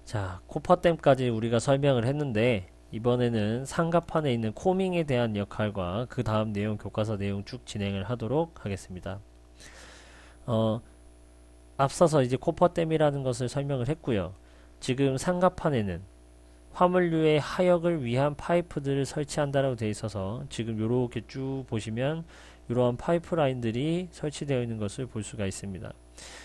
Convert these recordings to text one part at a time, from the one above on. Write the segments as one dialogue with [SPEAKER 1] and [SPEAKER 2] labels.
[SPEAKER 1] 자, 코퍼댐까지 우리가 설명을 했는데 이번에는 상가판에 있는 코밍에 대한 역할과 그 다음 내용 교과서 내용 쭉 진행을 하도록 하겠습니다. 어, 앞서서 이제 코퍼댐이라는 것을 설명을 했고요. 지금 상가판에는 화물류의 하역을 위한 파이프들을 설치한다라고 되어 있어서 지금 이렇게 쭉 보시면 이러한 파이프라인들이 설치되어 있는 것을 볼 수가 있습니다.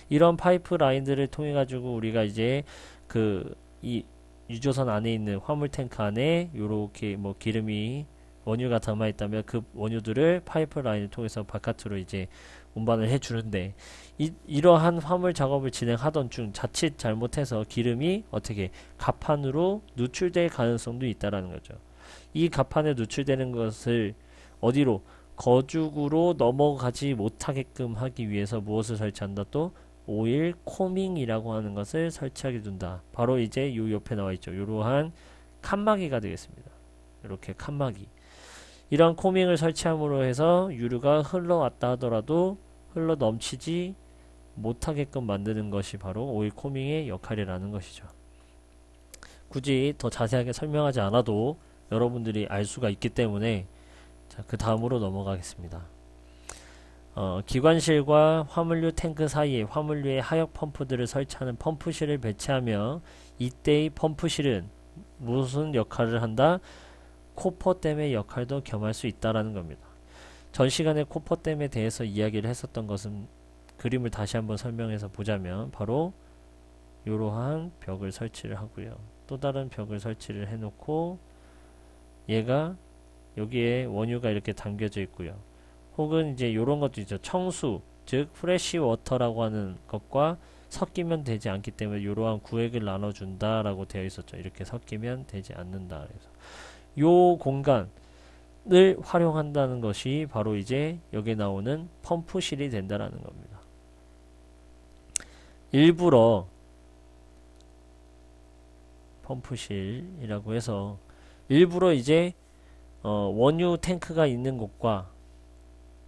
[SPEAKER 1] 이런 파이프라인들을 통해 가지고 우리가 이제 그 이 유조선 안에 있는 화물 탱크 안에 이렇게 뭐 기름이 원유가 담아 있다면 그 원유들을 파이프라인을 통해서 바깥으로 이제 운반을 해 주는데 이러한 화물 작업을 진행하던 중 자칫 잘못해서 기름이 어떻게 갑판으로 누출될 가능성도 있다라는 거죠. 이 갑판에 누출되는 것을 어디로 거죽으로 넘어가지 못하게끔 하기 위해서 무엇을 설치한다? 또 오일 코밍이라고 하는 것을 설치하게 둔다. 바로 이제 요 옆에 나와 있죠. 이러한 칸막이가 되겠습니다. 이렇게 칸막이. 이런 코밍을 설치함으로 해서 유류가 흘러왔다 하더라도 흘러 넘치지 못하게끔 만드는 것이 바로 오일 코밍의 역할이라는 것이죠. 굳이 더 자세하게 설명하지 않아도 여러분들이 알 수가 있기 때문에 자, 그 다음으로 넘어가겠습니다. 기관실과 화물류 탱크 사이에 화물류의 하역 펌프들을 설치하는 펌프실을 배치하며 이때의 펌프실은 무슨 역할을 한다? 코퍼댐의 역할도 겸할 수 있다라는 겁니다. 전 시간에 코퍼댐에 대해서 이야기를 했었던 것은 그림을 다시 한번 설명해서 보자면 바로 이러한 벽을 설치를 하고요. 또 다른 벽을 설치를 해놓고 얘가 여기에 원유가 이렇게 담겨져 있고요. 혹은 이제 이런 것도 있죠. 청수, 즉 프레시 워터라고 하는 것과 섞이면 되지 않기 때문에 이러한 구획을 나눠준다라고 되어 있었죠. 이렇게 섞이면 되지 않는다. 그래서 요 공간을 활용한다는 것이 바로 이제 여기 나오는 펌프실이 된다라는 겁니다. 일부러 펌프실이라고 해서 일부러 이제 원유 탱크가 있는 곳과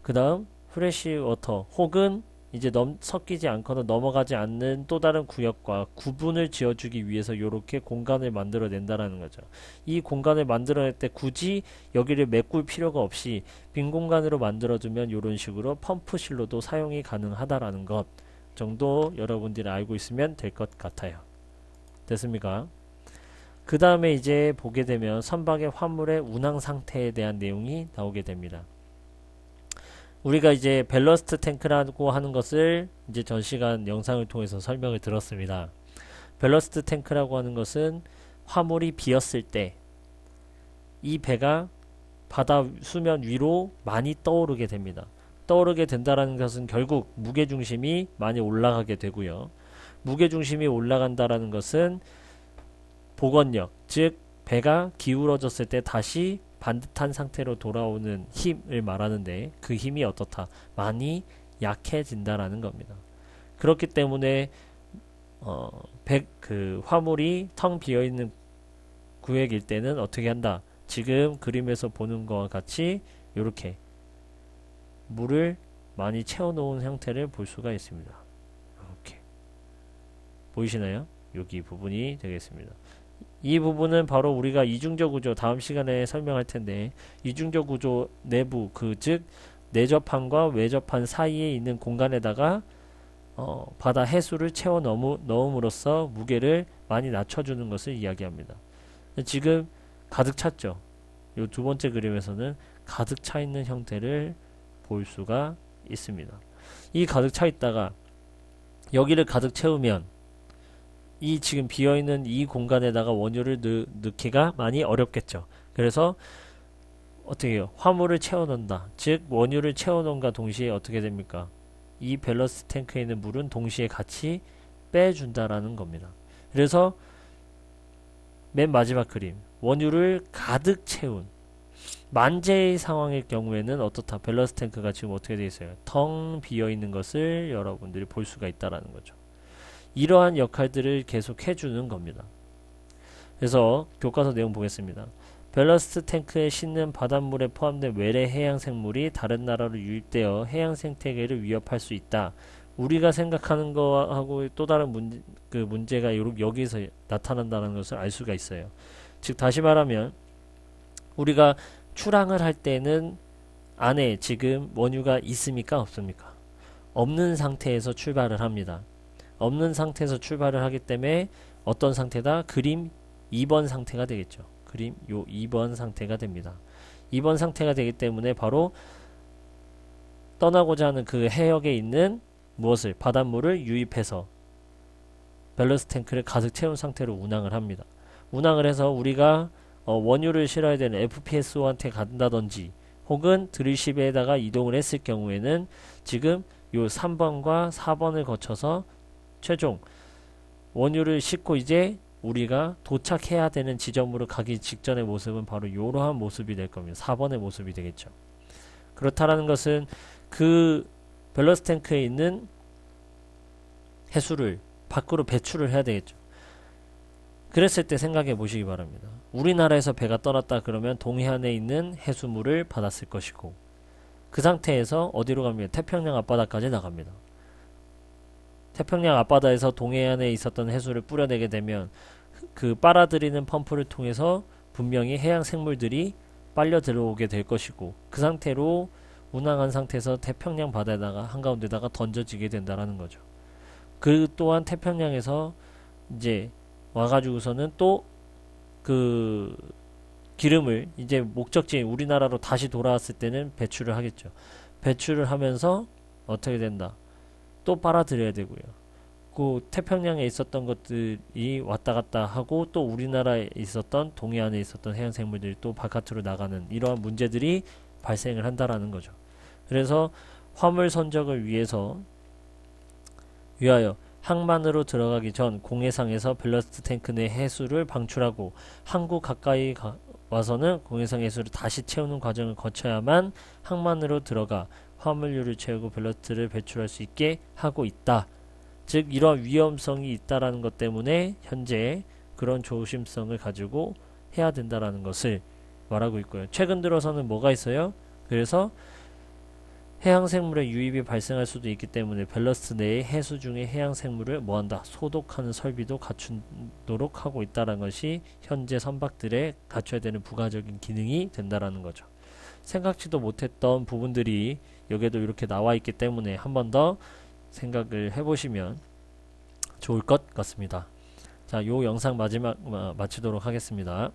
[SPEAKER 1] 그 다음 프레시 워터 혹은 이제 섞이지 않거나 넘어가지 않는 또 다른 구역과 구분을 지어주기 위해서 이렇게 공간을 만들어 낸다라는 거죠. 이 공간을 만들어낼 때 굳이 여기를 메꿀 필요가 없이 빈 공간으로 만들어두면 이런 식으로 펌프실로도 사용이 가능하다라는 것 정도 여러분들이 알고 있으면 될 것 같아요. 됐습니까? 그 다음에 이제 보게 되면 선박의 화물의 운항 상태에 대한 내용이 나오게 됩니다. 우리가 이제 밸러스트 탱크라고 하는 것을 이제 전 시간 영상을 통해서 설명을 들었습니다. 밸러스트 탱크라고 하는 것은 화물이 비었을 때 이 배가 바다 수면 위로 많이 떠오르게 됩니다. 떠오르게 된다는 것은 결국 무게중심이 많이 올라가게 되고요. 무게중심이 올라간다는 것은 복원력, 즉 배가 기울어졌을 때 다시 반듯한 상태로 돌아오는 힘을 말하는데 그 힘이 어떻다? 많이 약해진다라는 겁니다. 그렇기 때문에 그 화물이 텅 비어있는 구역일 때는 어떻게 한다? 지금 그림에서 보는 것과 같이 이렇게 물을 많이 채워놓은 형태를 볼 수가 있습니다. 이렇게 보이시나요? 여기 부분이 되겠습니다. 이 부분은 바로 우리가 이중적 구조 다음 시간에 설명할 텐데 이중적 구조 내부 즉 내접판과 외접판 사이에 있는 공간에다가 바다 해수를 채워 넣음으로써 무게를 많이 낮춰주는 것을 이야기합니다. 지금 가득 찼죠. 이 두 번째 그림에서는 가득 차 있는 형태를 볼 수가 있습니다. 이 가득 차 있다가 여기를 가득 채우면 이 지금 비어있는 이 공간에다가 원유를 넣기가 많이 어렵겠죠. 그래서 어떻게 해요? 화물을 채워넣는다. 즉 원유를 채워넣은과 동시에 어떻게 됩니까? 이 밸러스트 탱크에 있는 물은 동시에 같이 빼준다라는 겁니다. 그래서 맨 마지막 그림 원유를 가득 채운 만재의 상황일 경우에는 어떻다? 밸러스트 탱크가 지금 어떻게 되어 있어요? 텅 비어있는 것을 여러분들이 볼 수가 있다라는 거죠. 이러한 역할들을 계속 해주는 겁니다. 그래서 교과서 내용 보겠습니다. 밸러스트 탱크에 싣는 바닷물에 포함된 외래 해양 생물이 다른 나라로 유입되어 해양 생태계를 위협할 수 있다. 우리가 생각하는 거하고 또 다른 문제가 여기서 나타난다는 것을 알 수가 있어요. 즉 다시 말하면 우리가 출항을 할 때는 안에 지금 원유가 있습니까? 없습니까? 없는 상태에서 출발을 합니다. 없는 상태에서 출발을 하기 때문에 어떤 상태다? 그림 2번 상태가 되겠죠. 그림 요 2번 상태가 됩니다. 2번 상태가 되기 때문에 바로 떠나고자 하는 그 해역에 있는 무엇을 바닷물을 유입해서 밸런스 탱크를 가득 채운 상태로 운항을 합니다. 운항을 해서 우리가 원유를 실어야 되는 FPSO한테 간다든지 혹은 드릴십에다가 이동을 했을 경우에는 지금 요 3번과 4번을 거쳐서 최종 원유를 싣고 이제 우리가 도착해야 되는 지점으로 가기 직전의 모습은 바로 이러한 모습이 될 겁니다. 4번의 모습이 되겠죠. 그렇다라는 것은 그 밸런스 탱크에 있는 해수를 밖으로 배출을 해야 되겠죠. 그랬을 때 생각해 보시기 바랍니다. 우리나라에서 배가 떠났다 그러면 동해안에 있는 해수물을 받았을 것이고 그 상태에서 어디로 갑니까? 태평양 앞바다까지 나갑니다. 태평양 앞바다에서 동해안에 있었던 해수를 뿌려내게 되면 그 빨아들이는 펌프를 통해서 분명히 해양 생물들이 빨려 들어오게 될 것이고 그 상태로 운항한 상태에서 태평양 바다에다가 한가운데다가 던져지게 된다라는 거죠. 그 또한 태평양에서 이제 와가지고서는 또 그 기름을 이제 목적지인 우리나라로 다시 돌아왔을 때는 배출을 하겠죠. 배출을 하면서 어떻게 된다? 또 빨아들여야 되고요. 그 태평양에 있었던 것들이 왔다 갔다 하고 또 우리나라에 있었던 동해안에 있었던 해양 생물들이 또 바깥으로 나가는 이러한 문제들이 발생을 한다라는 거죠. 그래서 화물 선적을 위하여 항만으로 들어가기 전 공해상에서 밸러스트 탱크 내 해수를 방출하고 항구 가까이 와서는 공해상 해수를 다시 채우는 과정을 거쳐야만 항만으로 들어가 화물류를 채우고 밸러스트를 배출할 수 있게 하고 있다. 즉 이러한 위험성이 있다라는 것 때문에 현재 그런 조심성을 가지고 해야 된다라는 것을 말하고 있고요. 최근 들어서는 뭐가 있어요? 그래서 해양생물의 유입이 발생할 수도 있기 때문에 밸러스트 내의 해수 중의 해양생물을 뭐한다? 소독하는 설비도 갖추도록 하고 있다는 것이 현재 선박들에 갖춰야 되는 부가적인 기능이 된다라는 거죠. 생각지도 못했던 부분들이 여기에도 이렇게 나와 있기 때문에 한 번 더 생각을 해보시면 좋을 것 같습니다. 자, 요 영상 마치도록 하겠습니다.